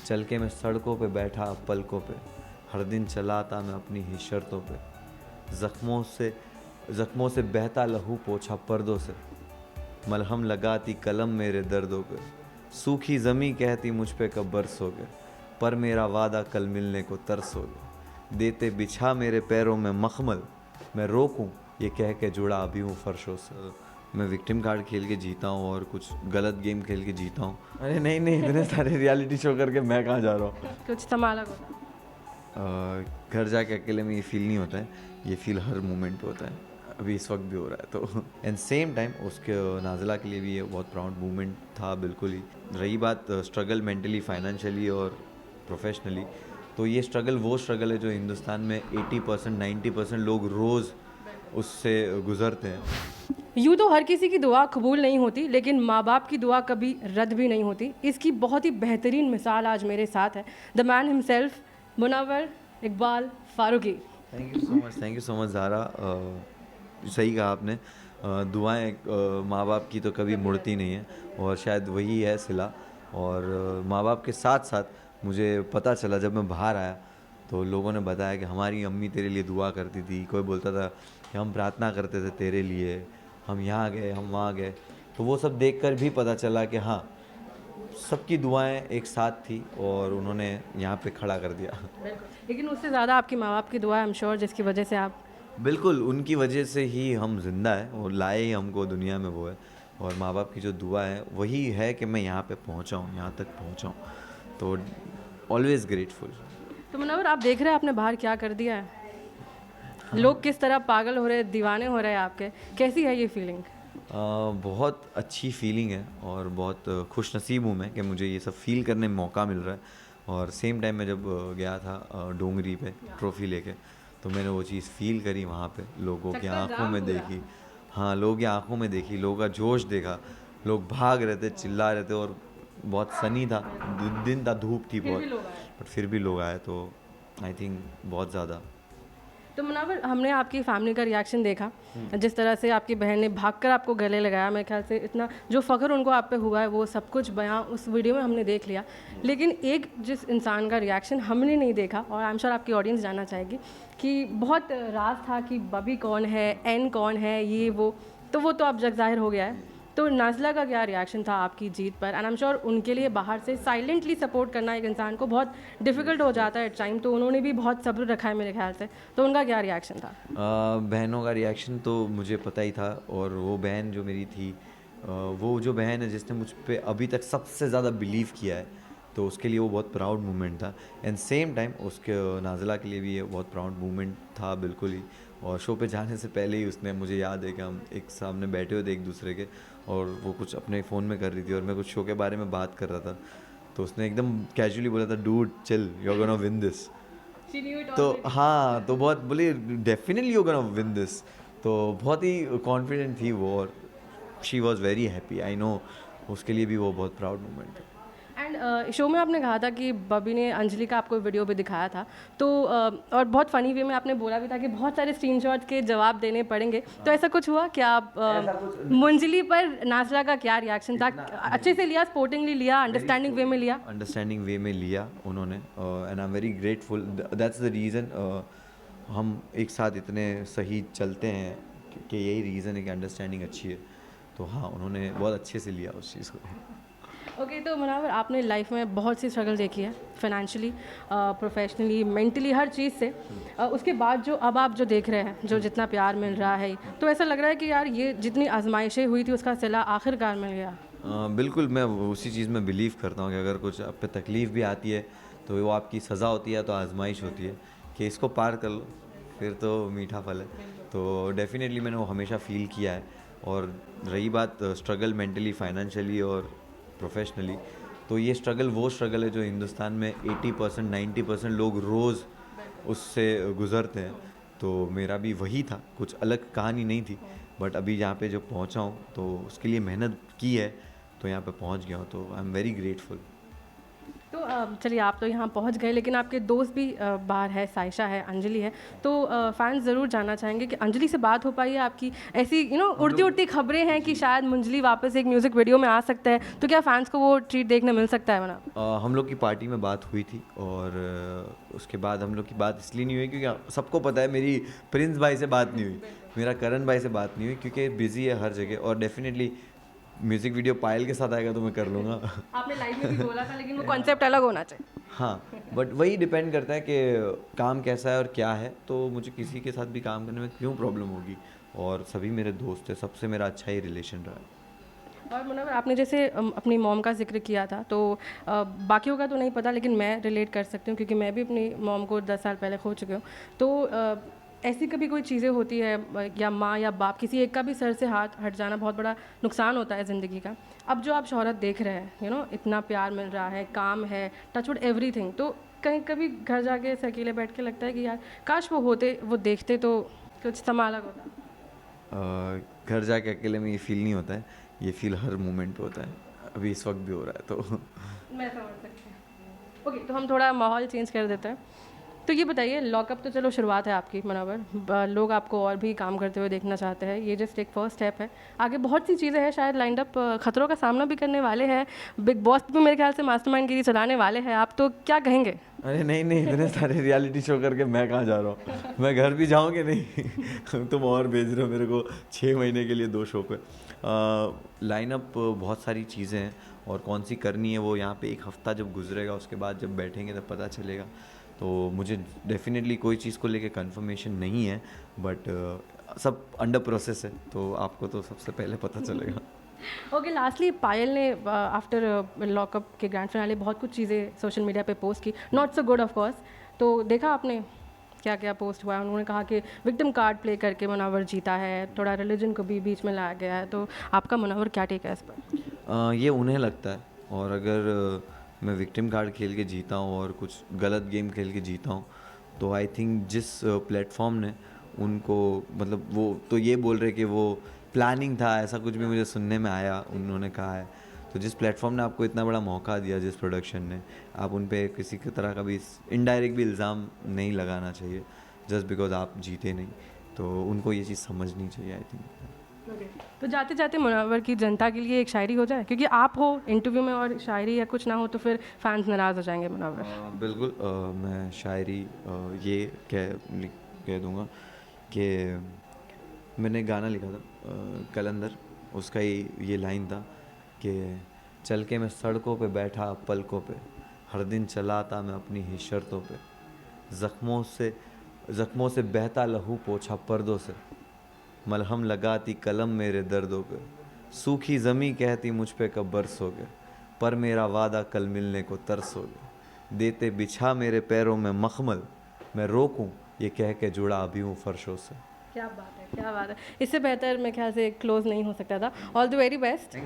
चल के मैं सड़कों पे बैठा पलकों पे, हर दिन चलाता मैं अपनी ही शर्तों पे, ज़ख्मों से बहता लहू पोछा पर्दों से, मलहम लगाती कलम मेरे दर्दों पे, सूखी ज़मी कहती मुझ पे कब बरसोगे, पर मेरा वादा कल मिलने को तरसोगे, देते बिछा मेरे पैरों में मखमल, मैं रोकूं ये कह के जुड़ा अभी हूँ फर्शों से। मैं विक्टिम कार्ड खेल के जीता हूँ और कुछ गलत गेम खेल के जीता हूँ। अरे नहीं नहीं, इतने सारे रियलिटी शो करके मैं कहाँ जा रहा हूँ। कुछ संभाला होता। घर जाके अकेले में ये फील नहीं होता है, ये फील हर मोमेंट पे होता है, अभी इस वक्त भी हो रहा है। तो एंड सेम टाइम उसके नाज़िला के लिए भी ये बहुत प्राउड मोमेंट था बिल्कुल ही। रही बात स्ट्रगल मेंटली, फाइनेंशियली और प्रोफेशनली, तो ये स्ट्रगल वो स्ट्रगल है जो हिंदुस्तान में 80% 90% लोग रोज़ उससे गुज़रते हैं। यूँ तो हर किसी की दुआ कबूल नहीं होती, लेकिन माँ बाप की दुआ कभी रद्द भी नहीं होती। इसकी बहुत ही बेहतरीन मिसाल आज मेरे साथ है, the man himself, Munawar Iqbal Faruqui. Thank you so much Zara. सही कहा आपने, दुआएं माँ बाप की तो कभी मुड़ती नहीं है, और शायद वही है सिला। और माँ बाप के साथ साथ मुझे पता चला जब मैं बाहर आया तो लोगों ने बताया कि हमारी अम्मी तेरे लिए दुआ करती थी, कोई बोलता था कि हम प्रार्थना करते थे तेरे लिए, हम यहाँ गए हम वहाँ गए। तो वो सब देखकर भी पता चला कि हाँ, सबकी दुआएं एक साथ थी और उन्होंने यहाँ पे खड़ा कर दिया। लेकिन उससे ज़्यादा आपके माँ बाप की दुआ है, आई एम श्योर, जिसकी वजह से आप। बिल्कुल, उनकी वजह से ही हम जिंदा हैं और लाए ही हमको दुनिया में वो है। और माँ बाप की जो दुआ है वही है कि मैं यहाँ पे पहुँचा हूँ, यहाँ तक पहुँचा हूँ। तो ऑलवेज़ ग्रेटफुल। तो मुनव्वर, आप देख रहे हैं आपने बाहर क्या कर दिया है, लोग किस तरह पागल हो रहे हैं, दीवाने हो रहे हैं आपके, कैसी है ये फीलिंग? बहुत अच्छी फीलिंग है और बहुत खुश नसीब हूँ मैं कि मुझे ये सब फील करने में मौका मिल रहा है। और सेम टाइम मैं जब गया था डोंगरी पे ट्रॉफ़ी लेके, तो मैंने वो चीज़ फील करी वहाँ पे, लोगों की आंखों में देखी। हाँ, लोगों की आंखों में देखी, लोगों का जोश देखा, लोग भाग रहे थे, चिल्ला रहे थे, और बहुत सनी था, दिन था, धूप थी बहुत, बट फिर भी लोग आए। तो आई थिंक बहुत ज़्यादा। तो मुनव्वर, हमने आपकी फैमिली का रिएक्शन देखा, जिस तरह से आपकी बहन ने भागकर आपको गले लगाया, मेरे ख्याल से इतना जो फ़ख्र उनको आप पे हुआ है वो सब कुछ बयां उस वीडियो में हमने देख लिया। लेकिन एक जिस इंसान का रिएक्शन हमने नहीं देखा, और आई एम श्योर आपकी ऑडियंस जानना चाहेगी, कि बहुत राज था कि बबी कौन है, एन कौन है, ये वो तो अब जग जाहिर हो गया है। तो नाज़िला का क्या रिएक्शन था आपकी जीत पर? एंड आई एम श्योर उनके लिए बाहर से साइलेंटली सपोर्ट करना एक इंसान को बहुत डिफ़िकल्ट हो जाता है एट टाइम, तो उन्होंने भी बहुत सब्र रखा है मेरे ख्याल से। तो उनका क्या रिएक्शन था? बहनों का रिएक्शन तो मुझे पता ही था, और वो बहन जो मेरी थी, वो जो बहन है जिसने मुझ पे अभी तक सबसे ज़्यादा बिलीव किया है, तो उसके लिए वो बहुत प्राउड मोमेंट था। एंड सेम टाइम उसके नाज़िला के लिए भी ये बहुत प्राउड मोमेंट था बिल्कुल ही। और शो पे जाने से पहले ही उसने, मुझे याद है कि हम एक सामने बैठे हुए थे एक दूसरे के, और वो कुछ अपने फ़ोन में कर रही थी और मैं कुछ शो के बारे में बात कर रहा था, तो उसने एकदम कैजुअली बोला था, dude chill, you are gonna win this. तो हाँ, तो बहुत बोली definitely you gonna win this. तो बहुत ही कॉन्फिडेंट थी वो, और she was very happy. I know उसके लिए भी वो बहुत प्राउड मोमेंट है। एंड शो में आपने कहा था कि बबी ने अंजलि का आपको वीडियो भी दिखाया था, तो और बहुत फ़नी वे में आपने बोला भी था कि बहुत सारे स्क्रीनशॉट्स के जवाब देने पड़ेंगे, तो ऐसा कुछ हुआ क्या? आप मुंजली पर नाज़िला का क्या रिएक्शन था? अच्छे से लिया, स्पोर्टिंगली लिया, अंडरस्टैंडिंग वे में लिया? अंडरस्टैंडिंग वे में लिया उन्होंने, and I am very grateful. That's the reason हम एक साथ इतने सही चलते हैं कि यही रीज़न है कि अंडरस्टैंडिंग अच्छी है। तो हाँ, उन्होंने बहुत अच्छे से लिया उस चीज़ को। ओके, तो मुनव्वर, आपने लाइफ में बहुत सी स्ट्रगल देखी है, फाइनेंशियली, प्रोफेशनली, मेंटली, हर चीज़ से। उसके बाद जो अब आप जो देख रहे हैं, जो जितना प्यार मिल रहा है, तो ऐसा लग रहा है कि यार ये जितनी आजमाइशें हुई थी उसका सिला आखिरकार मिल गया। बिल्कुल, मैं उसी चीज़ में बिलीव करता हूँ कि अगर कुछ आप पे तकलीफ़ भी आती है तो वो आपकी सज़ा होती है, तो आजमाइश होती है कि इसको पार कर लो, फिर तो मीठा फल है। तो डेफिनेटली मैंने वो हमेशा फ़ील किया है। और रही बात स्ट्रगल मेंटली, फाइनेंशियली और प्रोफेशनली, तो ये स्ट्रगल वो स्ट्रगल है जो हिंदुस्तान में 80% 90% लोग रोज़ उससे गुज़रते हैं। तो मेरा भी वही था, कुछ अलग कहानी नहीं थी, बट अभी यहाँ पे जो पहुँचा हूँ तो उसके लिए मेहनत की है, तो यहाँ पे पहुँच गया हूँ, तो आई एम वेरी ग्रेटफुल। तो चलिए आप तो यहाँ पहुँच गए, लेकिन आपके दोस्त भी बाहर है, साइशा है, अंजलि है, तो फैंस ज़रूर जानना चाहेंगे कि अंजलि से बात हो पाई है आपकी? ऐसी उड़ती उड़ती खबरें हैं कि शायद मंजलि वापस एक म्यूज़िक वीडियो में आ सकता है, तो क्या फैंस को वो ट्रीट देखने मिल सकता है वरना? हम लोग की पार्टी में बात हुई थी और उसके बाद हम लोग की बात इसलिए नहीं हुई क्योंकि सबको पता है मेरी प्रिंस भाई से बात नहीं हुई, मेरा करण भाई से बात नहीं हुई क्योंकि बिज़ी है हर जगह। और डेफिनेटली म्यूज़िक वीडियो पायल के साथ आएगा तो मैं कर लूँगा। आपने लाइव में भी बोला था, लेकिन वो कॉन्सेप्ट अलग होना चाहिए। हाँ, बट वही डिपेंड करता है कि काम कैसा है और क्या है, तो मुझे किसी के साथ भी काम करने में क्यों प्रॉब्लम होगी। और सभी मेरे दोस्त हैं, सबसे मेरा अच्छा ही रिलेशन रहा है। और मुनव्वर, आपने जैसे अपनी मॉम का जिक्र किया था, तो बाकियों का तो नहीं पता, लेकिन मैं रिलेट कर सकती हूँ क्योंकि मैं भी अपनी मॉम को 10 साल पहले खो चुकी हूँ। तो ऐसी कभी कोई चीज़ें होती है या माँ या बाप, किसी एक का भी सर से हाथ हट जाना बहुत बड़ा नुकसान होता है ज़िंदगी का। अब जो आप शोहरत देख रहे हैं, इतना प्यार मिल रहा है, काम है, टचवुड एवरीथिंग, तो कहीं कभी घर जाके ऐसे अकेले बैठ के लगता है कि यार काश वो होते, वो देखते तो कुछ समा अलग होता? घर जाके अकेले में ये फील नहीं होता है, ये फील हर मोमेंट पे होता है, अभी इस वक्त भी हो रहा है तो मैं समझ सकती हूँ। ओके, तो हम थोड़ा माहौल चेंज कर देते हैं। तो ये बताइए, लॉकअप तो चलो शुरुआत है आपकी मुनव्वर, लोग आपको और भी काम करते हुए देखना चाहते हैं, ये जस्ट एक फर्स्ट स्टेप है, आगे बहुत सी चीज़ें हैं शायद लाइंड अप, खतरों का सामना भी करने वाले हैं, बिग बॉस भी मेरे ख्याल से मास्टरमाइंड गिरी चलाने वाले हैं आप, तो क्या कहेंगे? अरे नहीं, इतने सारे रियलिटी शो करके मैं कहाँ जा रहा हूँ, मैं घर भी जाऊँगी नहीं तुम और भेज रहे हो मेरे को 6 महीने के लिए 2 शो पे। लाइनअप बहुत सारी चीज़ें हैं और कौन सी करनी है वो यहाँ पे एक हफ़्ता जब गुजरेगा उसके बाद जब बैठेंगे तब पता चलेगा। तो मुझे डेफिनेटली कोई चीज़ को लेके कंफर्मेशन नहीं है, बट सब अंडर प्रोसेस है, तो आपको तो सबसे पहले पता चलेगा। ओके, लास्टली पायल ने आफ्टर लॉकअप के ग्रैंड फिनाले बहुत कुछ चीज़ें सोशल मीडिया पे पोस्ट की, not so good of course, तो देखा आपने क्या क्या पोस्ट हुआ है? उन्होंने कहा कि विक्टिम कार्ड प्ले करके मुनव्वर जीता है, थोड़ा रिलीजन को भी बीच में लाया गया है, तो आपका मुनव्वर क्या टेक है इस पर? ये उन्हें लगता है, और अगर मैं विक्टिम कार्ड खेल के जीता हूँ और कुछ गलत गेम खेल के जीता हूँ तो आई थिंक जिस प्लेटफॉर्म ने उनको, मतलब वो तो ये बोल रहे कि वो प्लानिंग था, ऐसा कुछ भी मुझे सुनने में आया, उन्होंने कहा है। तो जिस प्लेटफॉर्म ने आपको इतना बड़ा मौका दिया, जिस प्रोडक्शन ने, आप उन पे किसी की तरह का भी इनडायरेक्ट भी इल्ज़ाम नहीं लगाना चाहिए जस्ट बिकॉज आप जीते नहीं, तो उनको ये चीज़ समझनी चाहिए आई थिंक। तो जाते जाते मुनव्वर की जनता के लिए एक शायरी हो जाए, क्योंकि आप हो इंटरव्यू में और शायरी या कुछ ना हो तो फिर फैंस नाराज़ हो जाएंगे मुनव्वर। बिल्कुल, मैं शायरी ये कह दूँगा कि मैंने गाना लिखा था कलंदर, उसका ही ये लाइन था कि चल के मैं सड़कों पे बैठा पलकों पे, हर दिन चलाता मैं अपनी ही शर्तों पे, ज़ख्मों से बहता लहू पोछा पर्दों से, मलहम लगाती कलम मेरे दर्दों पे, सूखी ज़मी कहती मुझ पे कब बरसोगे, पर मेरा वादा कल मिलने को तरसोगे, देते बिछा मेरे पैरों में मखमल, मैं रोकूं ये कह के जुड़ा अभी हूँ फर्शों से। क्या बात है, क्या बात है, इससे बेहतर मेरे ख्याल से क्लोज नहीं हो सकता था। All the very best.